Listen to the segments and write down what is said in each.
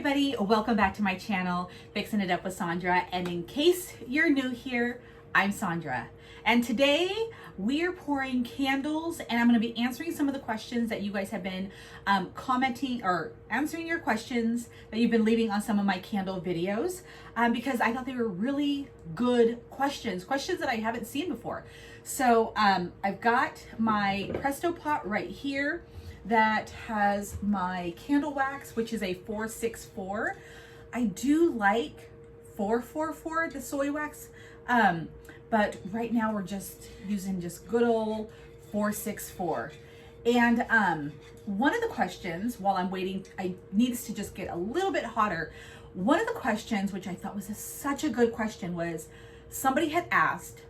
everybody, welcome back to my channel, Fixing It Up with Sandra. And in case you're new here, I'm Sandra. And today we are pouring candles, and I'm going to be answering some of the questions that you guys have been commenting or answering your questions that you've been leaving on some of my candle videos because I thought they were really good questions that I haven't seen before. So I've got my Presto Pot right here that has my candle wax, which is a 464. I do like 444, the soy wax, but right now we're just using just good old 464. And one of the questions, while I'm waiting, I need this to just get a little bit hotter. One of the questions, which I thought was such a good question, was somebody had asked,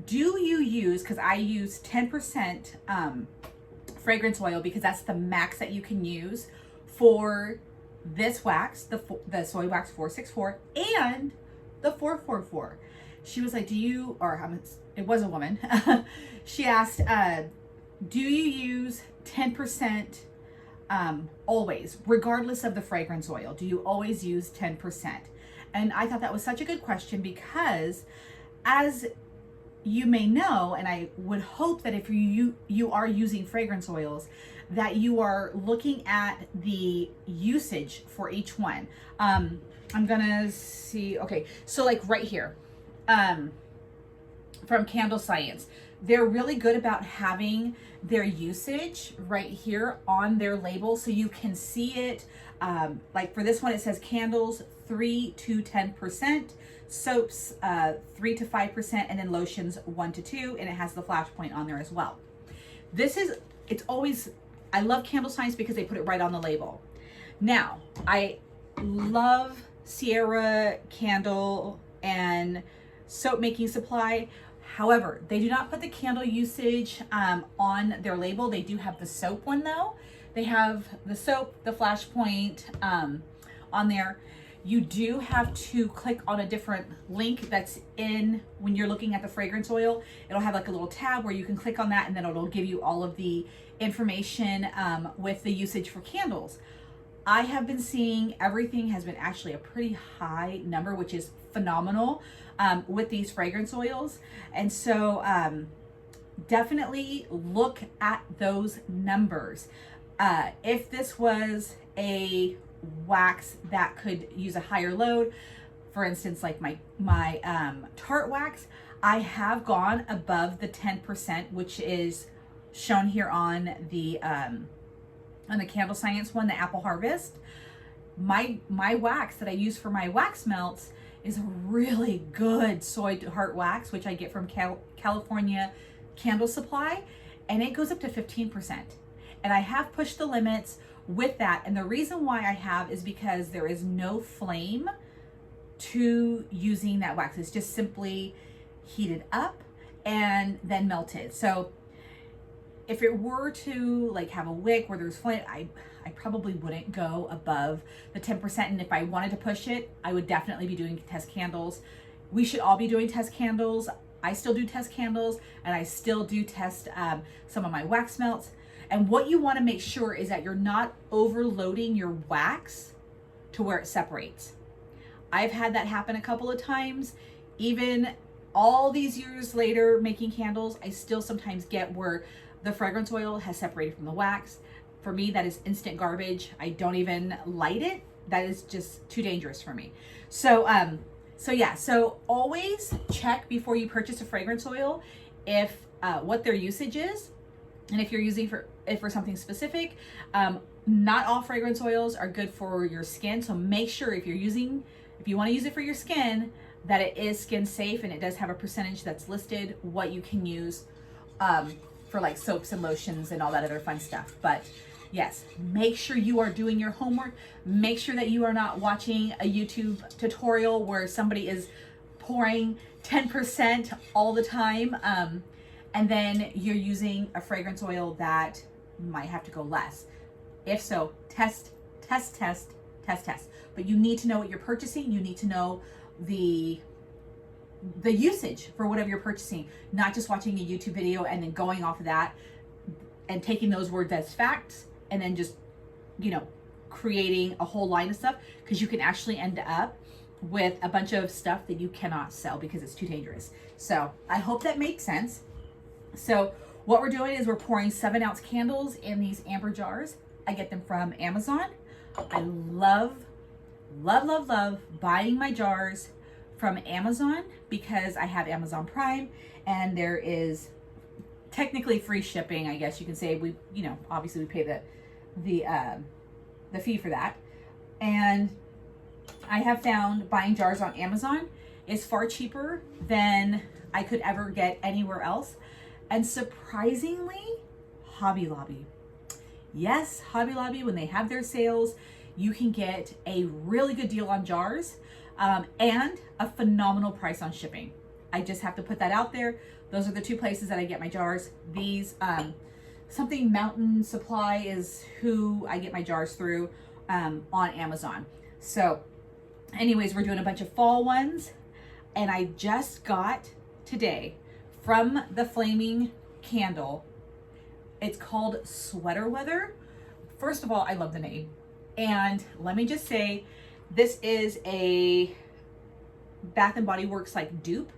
do you use, because I use 10% fragrance oil because that's the max that you can use for this wax, the soy wax 464 and the 444. She was like, it was a woman. She asked, do you use 10% always, regardless of the fragrance oil? Do you always use 10%? And I thought that was such a good question because, as you may know, and I would hope that if you are using fragrance oils, that you are looking at the usage for each one. I'm gonna see, okay, so like right here, from Candle Science, they're really good about having their usage right here on their label so you can see it. Like for this one, it says candles 3 to 10%, soaps 3 to 5%, and then lotions 1 to 2, and it has the flash point on there as well. I love Candle Science because they put it right on the label. Now, I love Sierra Candle and Soap Making Supply. However, they do not put the candle usage on their label. They do have the soap one though. They have the soap, the flash point on there. You do have to click on a different link that's in when you're looking at the fragrance oil. It'll have like a little tab where you can click on that, and then it'll give you all of the information with the usage for candles. I have been seeing everything has been actually a pretty high number, which is phenomenal with these fragrance oils. And so definitely look at those numbers. If this was a wax that could use a higher load, for instance, like my Tarte wax, I have gone above the 10%, which is shown here on the Candle Science one, the Apple Harvest. My wax that I use for my wax melts is a really good soy Tarte wax, which I get from California Candle Supply, and it goes up to 15%. And I have pushed the limits with that, and the reason why I have is because there is no flame to using that wax. It's just simply heated up and then melted. So if it were to like have a wick where there's flame, I probably wouldn't go above the 10%. And if I wanted to push it, I would definitely be doing test candles. We should all be doing test candles. I still do test candles, and I still do test some of my wax melts. And what you want to make sure is that you're not overloading your wax to where it separates. I've had that happen a couple of times. Even all these years later making candles, I still sometimes get where the fragrance oil has separated from the wax. For me, that is instant garbage. I don't even light it. That is just too dangerous for me. So always check before you purchase a fragrance oil if what their usage is. And if you're using for something specific, not all fragrance oils are good for your skin. So make sure if you want to use it for your skin, that it is skin safe, and it does have a percentage that's listed what you can use for like soaps and lotions and all that other fun stuff. But yes, make sure you are doing your homework. Make sure that you are not watching a YouTube tutorial where somebody is pouring 10% all the time. And then you're using a fragrance oil that might have to go less. If so, test. But you need to know what you're purchasing. You need to know the usage for whatever you're purchasing, not just watching a YouTube video and then going off of that and taking those words as facts and then just, creating a whole line of stuff, because you can actually end up with a bunch of stuff that you cannot sell because it's too dangerous. So I hope that makes sense. So what we're doing is we're pouring 7-ounce candles in these amber jars. I get them from Amazon. I love buying my jars from Amazon because I have Amazon Prime, and there is technically free shipping, I guess you can say. We, you know, obviously we pay the fee for that. And I have found buying jars on Amazon is far cheaper than I could ever get anywhere else. And surprisingly, Hobby Lobby. Yes, Hobby Lobby, when they have their sales, you can get a really good deal on jars, and a phenomenal price on shipping. I just have to put that out there. Those are the two places that I get my jars. These, something Mountain Supply is who I get my jars through, on Amazon. So anyways, we're doing a bunch of fall ones, and I just got today from the Flaming Candle. It's called Sweater Weather. First of all, I love the name. And let me just say, this is a Bath and Body Works like dupe.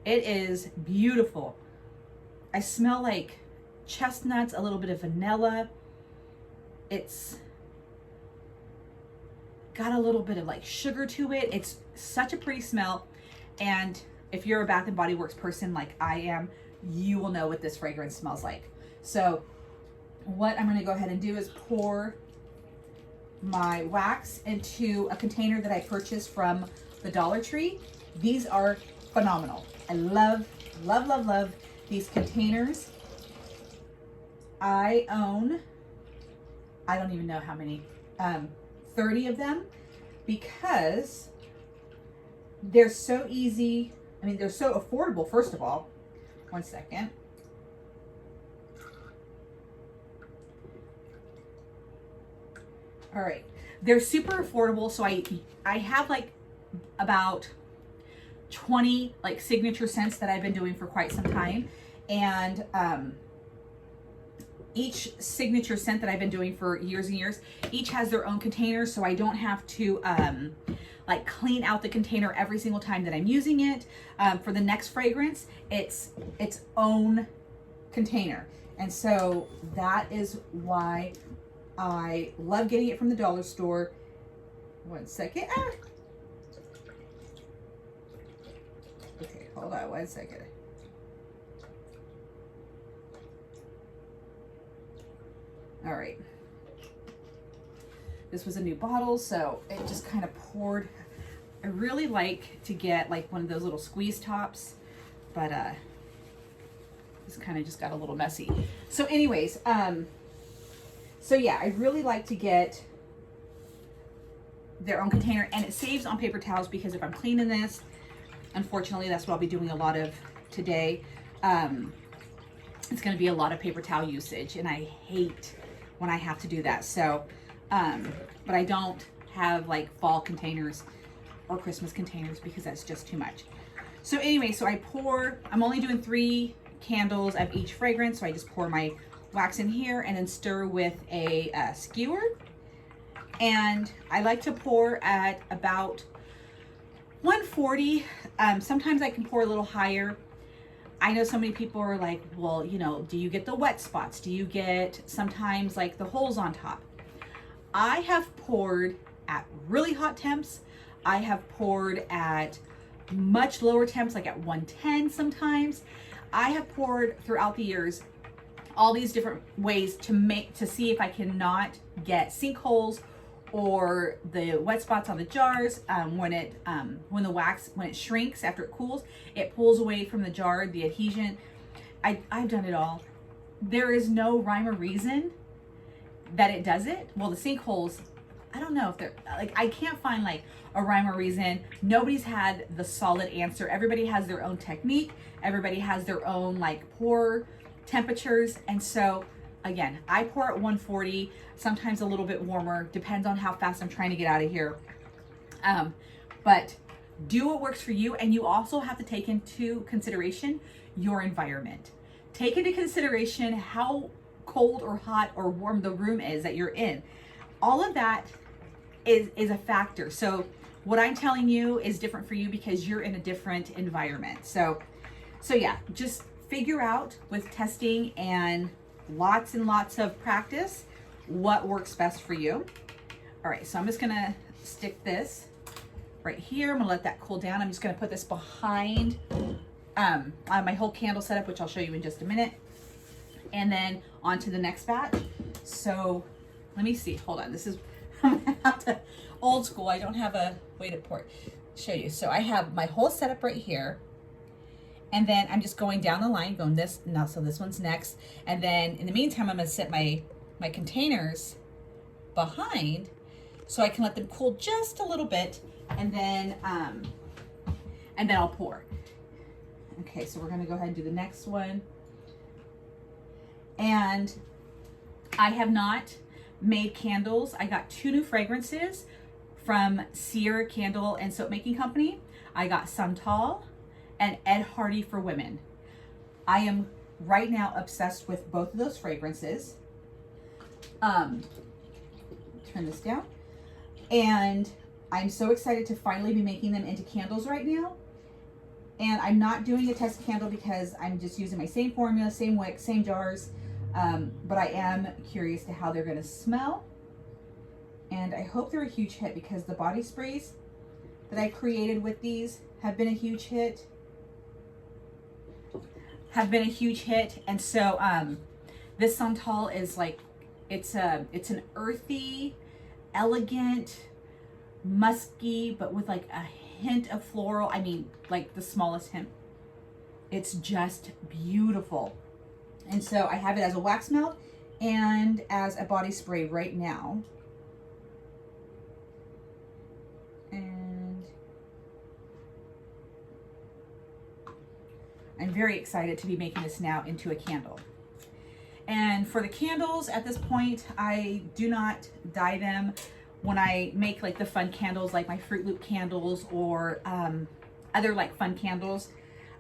It is beautiful. I smell like chestnuts, a little bit of vanilla. It's got a little bit of like sugar to it. It's such a pretty smell. And if you're a Bath and Body Works person like I am, you will know what this fragrance smells like. So what I'm going to go ahead and do is pour my wax into a container that I purchased from the Dollar Tree. These are phenomenal. I love these containers. I own, I don't even know how many, 30 of them, because they're so easy. I mean, they're so affordable, first of all. One second. All right. They're super affordable. So I have like about 20 like signature scents that I've been doing for quite some time. And each signature scent that I've been doing for years and years, each has their own container. So I don't have to like clean out the container every single time that I'm using it. For the next fragrance, it's its own container. And so that is why I love getting it from the dollar store. One second. Ah. Okay, hold on one second. All right. This was a new bottle, so it just kind of poured. I really like to get like one of those little squeeze tops, but this kind of just got a little messy. So anyways, so yeah, I really like to get their own container, and it saves on paper towels, because if I'm cleaning this, unfortunately, that's what I'll be doing a lot of today. It's going to be a lot of paper towel usage, and I hate when I have to do that. So, but I don't have like fall containers or Christmas containers because that's just too much. So anyway, so I'm only doing 3 candles of each fragrance. So I just pour my wax in here and then stir with a skewer. And I like to pour at about 140. Sometimes I can pour a little higher. I know so many people are like, well, you know, do you get the wet spots? Do you get sometimes like the holes on top? I have poured at really hot temps. I have poured at much lower temps, like at 110 sometimes. I have poured throughout the years all these different ways to see if I cannot get sinkholes or the wet spots on the jars. When the wax, when it shrinks after it cools, it pulls away from the jar, the adhesion. I've done it all. There is no rhyme or reason that it does it. Well, the sinkholes, I don't know if they're like, I can't find like a rhyme or reason. Nobody's had the solid answer. Everybody has their own technique. Everybody has their own like pour temperatures. And so again, I pour at 140, sometimes a little bit warmer, depends on how fast I'm trying to get out of here. But do what works for you. And you also have to take into consideration your environment. Take into consideration how cold or hot or warm the room is that you're in. all of that is a factor. So what I'm telling you is different for you because you're in a different environment. So yeah, just figure out with testing and lots of practice what works best for you. All right, so I'm just gonna stick this right here. I'm gonna let that cool down. I'm just gonna put this behind my whole candle setup, which I'll show you in just a minute. And then on to the next batch. So let me see, hold on. This is, I'm gonna have to, old school, I don't have a way to show you. So I have my whole setup right here. And then I'm just going down the line, going this, now, so this one's next. And then in the meantime, I'm gonna set my containers behind so I can let them cool just a little bit, and then I'll pour. Okay, so we're gonna go ahead and do the next one. And I have not made candles. I got 2 new fragrances from Sierra Candle and Soap Making Company. I got Santal and Ed Hardy for women. I am right now obsessed with both of those fragrances. Turn this down. And I'm so excited to finally be making them into candles right now. And I'm not doing a test candle because I'm just using my same formula, same wick, same jars. But I am curious to how they're gonna smell. And I hope they're a huge hit because the body sprays that I created with these have been a huge hit. And so this Santal is like, it's an earthy, elegant, musky, but with like a hint of floral. I mean, like the smallest hint. It's just beautiful. And so I have it as a wax melt and as a body spray right now. And I'm very excited to be making this now into a candle. And for the candles, at this point, I do not dye them. When I make like the fun candles, like my Fruit Loop candles or other like fun candles,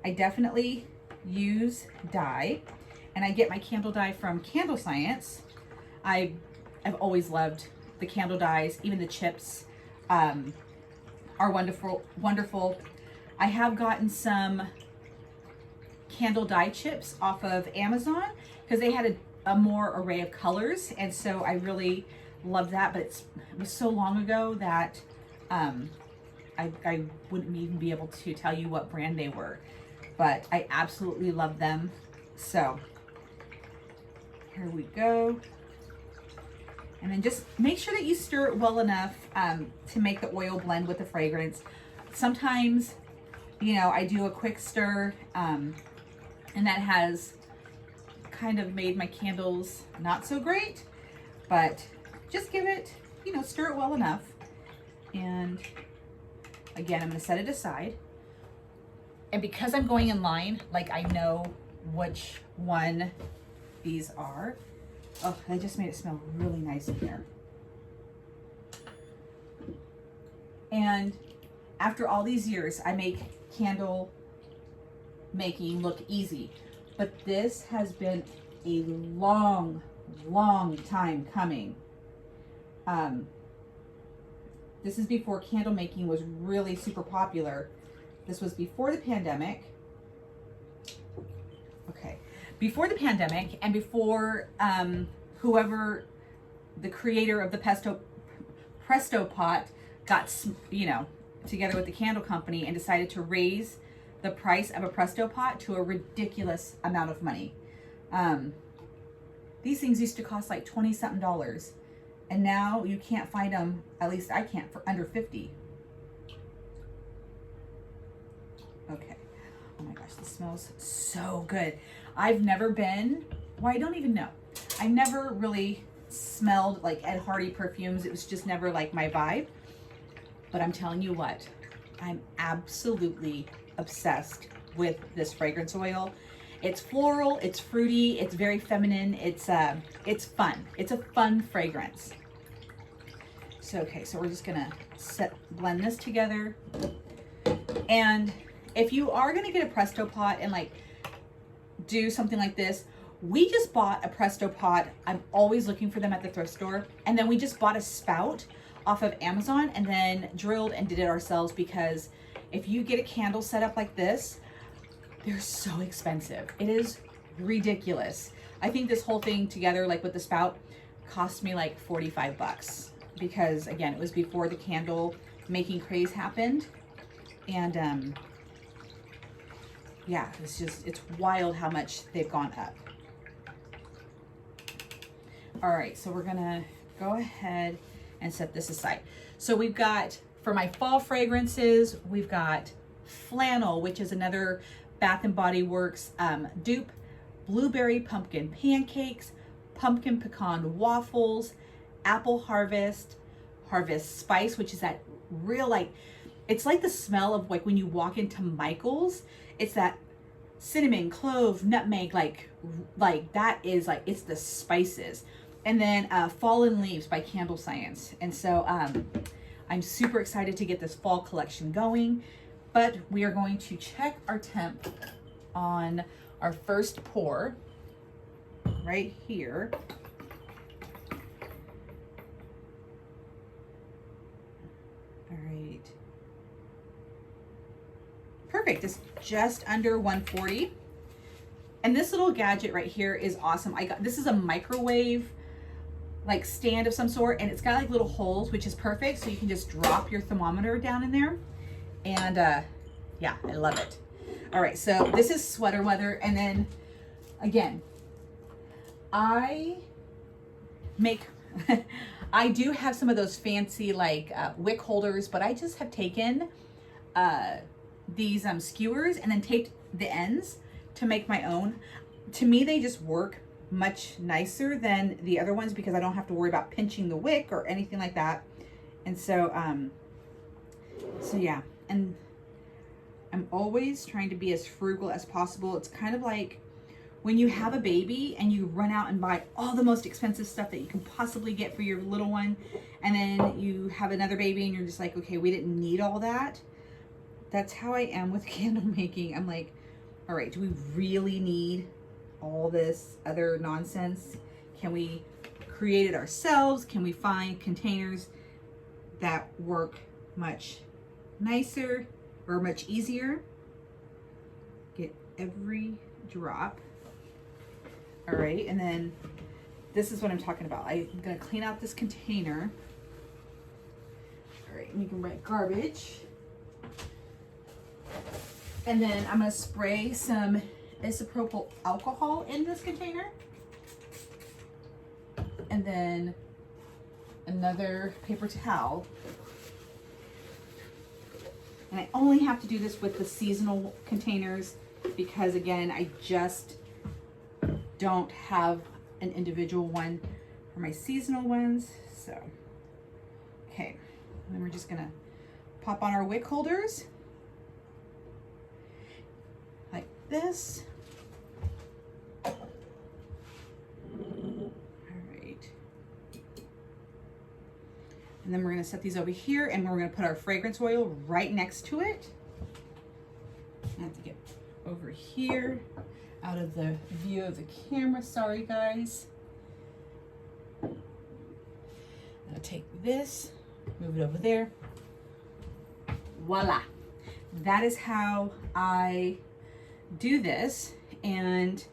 I definitely use dye. And I get my candle dye from Candle Science. I've always loved the candle dyes, even the chips are wonderful. I have gotten some candle dye chips off of Amazon because they had a more array of colors, and so I really love that. But it was so long ago that I wouldn't even be able to tell you what brand they were, but I absolutely love them. So here we go. And then just make sure that you stir it well enough to make the oil blend with the fragrance. Sometimes, you know, I do a quick stir and that has kind of made my candles not so great, but just give it, you know, stir it well enough. And again, I'm gonna set it aside. And because I'm going in line, like I know which one these are. Oh, they just made it smell really nice in here. And after all these years, I make candle making look easy, but this has been a long time coming. This is before candle making was really super popular. This was before the pandemic. Okay, before the pandemic and before whoever the creator of the Presto Pot got, you know, together with the candle company and decided to raise the price of a Presto Pot to a ridiculous amount of money. These things used to cost like $20-something, and now you can't find them, at least I can't, for under 50. Okay. Oh my gosh, this smells so good. I've never been, well, I don't even know. I never really smelled like Ed Hardy perfumes. It was just never like my vibe. But I'm telling you what, I'm absolutely obsessed with this fragrance oil. It's floral, it's fruity, it's very feminine, it's fun. It's a fun fragrance. So, okay, so we're just gonna blend this together. And if you are gonna get a Presto Pot and like do something like this, We just bought a Presto Pot. I'm always looking for them at the thrift store. And then we just bought a spout off of Amazon and then drilled and did it ourselves, because if you get a candle set up like this, they're so expensive. It is ridiculous. I think this whole thing together, like with the spout, cost me like 45 bucks, because again, it was before the candle making craze happened. And yeah, it's wild how much they've gone up. All right, so we're gonna go ahead and set this aside. So we've got, for my fall fragrances, we've got Flannel, which is another Bath and Body Works dupe, Blueberry Pumpkin Pancakes, Pumpkin Pecan Waffles, Apple Harvest Spice, which is that real, like, it's like the smell of like when you walk into Michael's. It's that cinnamon, clove, nutmeg, like that is like, it's the spices. And then Fallen Leaves by Candle Science. And so I'm super excited to get this fall collection going, but we are going to check our temp on our first pour right here. All right. Perfect. It's just under 140. And this little gadget right here is awesome. This is a microwave like stand of some sort, and it's got like little holes, which is perfect. So you can just drop your thermometer down in there. And yeah, I love it. All right, so this is sweater weather. And then again, I do have some of those fancy like wick holders, but I just have taken these skewers and then taped the ends to make my own. To me, they just work much nicer than the other ones because I don't have to worry about pinching the wick or anything like that. And so so yeah, and I'm always trying to be as frugal as possible. It's kind of like when you have a baby and you run out and buy all the most expensive stuff that you can possibly get for your little one, and then you have another baby and you're just like, okay, we didn't need all that. That's how I am with candle making. I'm like, all right, do we really need all this other nonsense? Can we create it ourselves? Can we find containers that work much nicer or much easier? Get every drop. All right, and then this is what I'm talking about. I'm gonna clean out this container. All right, and you can write garbage. And then I'm gonna spray some isopropyl alcohol in this container. And then another paper towel. And I only have to do this with the seasonal containers because again, I just don't have an individual one for my seasonal ones. So, okay, and then we're just gonna pop on our wick holders like this. All right. And then we're gonna set these over here and we're gonna put our fragrance oil right next to it. I have to get over here out of the view of the camera. Sorry, guys. I'll take this, move it over there. Voila. That is how I do this. And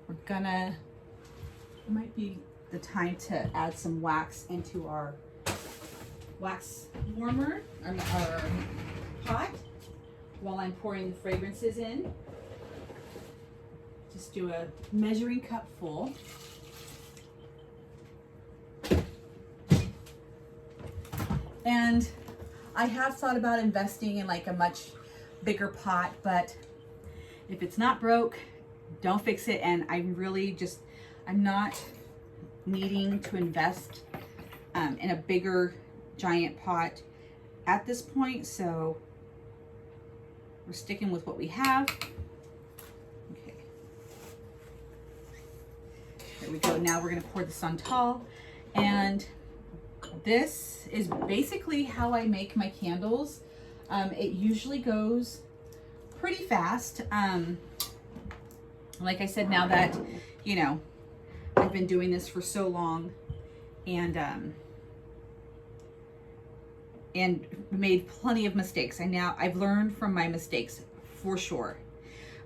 we're gonna, it might be the time to add some wax into our wax warmer, our pot, while I'm pouring the fragrances in. Just do a measuring cup full. And I have thought about investing in like a much bigger pot, but if it's not broke, don't fix it. And I'm really just, I'm not needing to invest in a bigger giant pot at this point. So we're sticking with what we have. Okay. There we go. Now we're going to pour the Santal. And this is basically how I make my candles. It usually goes pretty fast. Like I said, now that you know, I've been doing this for so long, and made plenty of mistakes. I've learned from my mistakes for sure.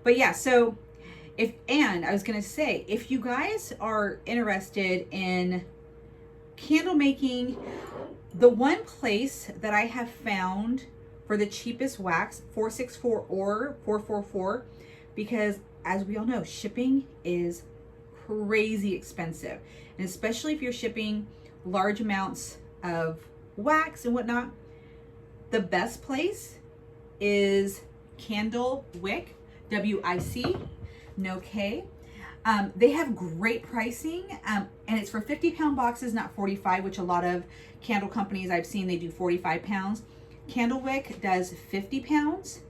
But yeah, so I was gonna say, if you guys are interested in candle making, the one place that I have found for the cheapest wax, 464 or 444, because as we all know, shipping is crazy expensive. And especially if you're shipping large amounts of wax and whatnot, the best place is Candle Wick, W-I-C, no K. They have great pricing, and it's for 50-pound boxes, not 45, which a lot of candle companies I've seen, they do 45 pounds. Candle Wick does 50 pounds,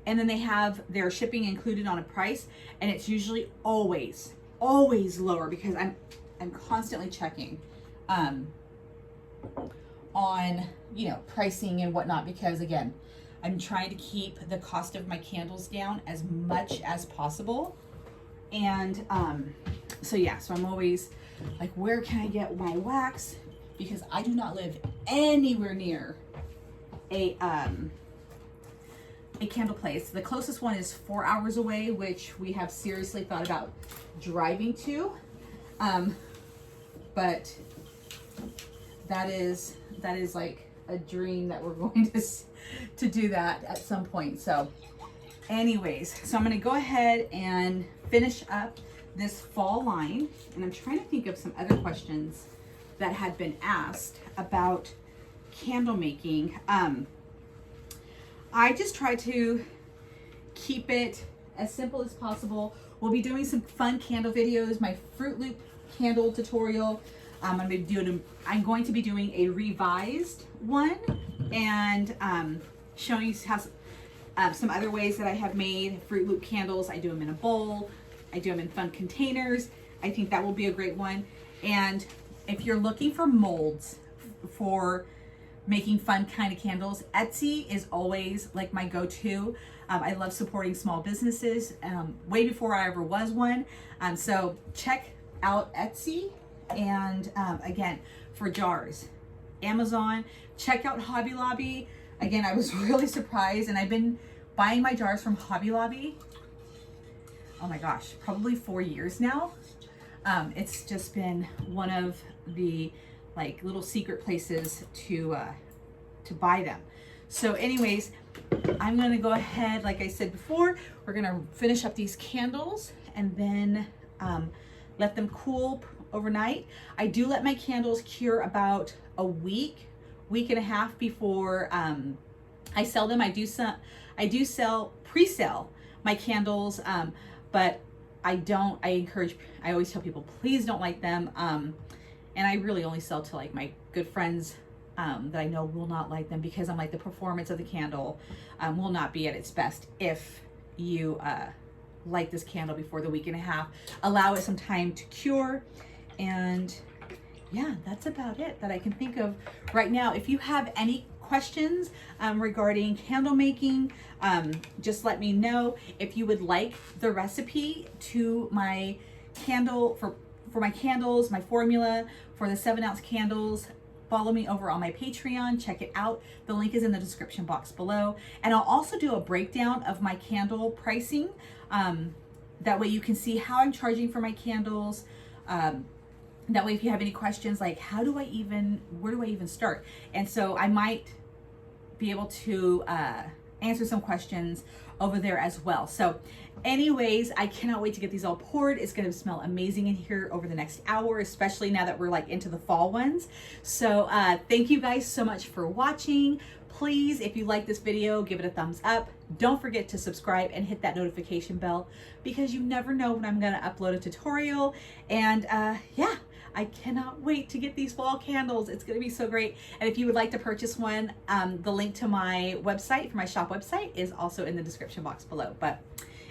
and then they have their shipping included on a price, and it's usually always lower, because I'm constantly checking on, you know, pricing and whatnot, because again, I'm trying to keep the cost of my candles down as much as possible. And so yeah, so I'm always like, where can I get my wax? Because I do not live anywhere near a candle place. The closest one is 4 hours away, which we have seriously thought about driving to. But that is like a dream that we're going to do that at some point. So anyways, so I'm going to go ahead and finish up this fall line, and I'm trying to think of some other questions that had been asked about candle making. I just try to keep it as simple as possible. We'll be doing some fun candle videos, my Fruit Loop candle tutorial. I'm going to be doing a revised one, and showing you how some other ways that I have made Fruit Loop candles. I do them in a bowl, I do them in fun containers. I think that will be a great one. And if you're looking for molds for making fun kind of candles, Etsy is always like my go-to. I love supporting small businesses, way before I ever was one. So check out Etsy. And again, for jars, Amazon, check out Hobby Lobby. Again, I was really surprised, and I've been buying my jars from Hobby Lobby, oh my gosh, probably 4 years now. It's just been one of the like little secret places to buy them. So anyways, I'm gonna go ahead, like I said before, we're gonna finish up these candles and then let them cool overnight. I do let my candles cure about a week and a half before I sell them. I do pre-sell my candles, but I always tell people, please don't light them. And I really only sell to like my good friends that I know will not like them, because I'm like, the performance of the candle will not be at its best if you light this candle before the week and a half. Allow it some time to cure. And yeah, that's about it that I can think of right now. If you have any questions regarding candle making, just let me know. If you would like the recipe to my candle, for my candles, my formula for the 7-ounce candles, follow me over on my Patreon, check it out. The link is in the description box below. And I'll also do a breakdown of my candle pricing. That way you can see how I'm charging for my candles. That way, if you have any questions, like where do I even start? And so I might be able to answer some questions over there as well. So anyways, I cannot wait to get these all poured. It's gonna smell amazing in here over the next hour, especially now that we're like into the fall ones. So thank you guys so much for watching. Please, if you like this video, give it a thumbs up. Don't forget to subscribe and hit that notification bell, because you never know when I'm gonna upload a tutorial. And yeah, I cannot wait to get these fall candles. It's gonna be so great. And if you would like to purchase one, the link to my website, for my shop website, is also in the description box below. But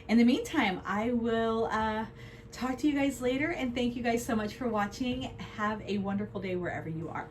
in the meantime, I will talk to you guys later, and thank you guys so much for watching. Have a wonderful day wherever you are.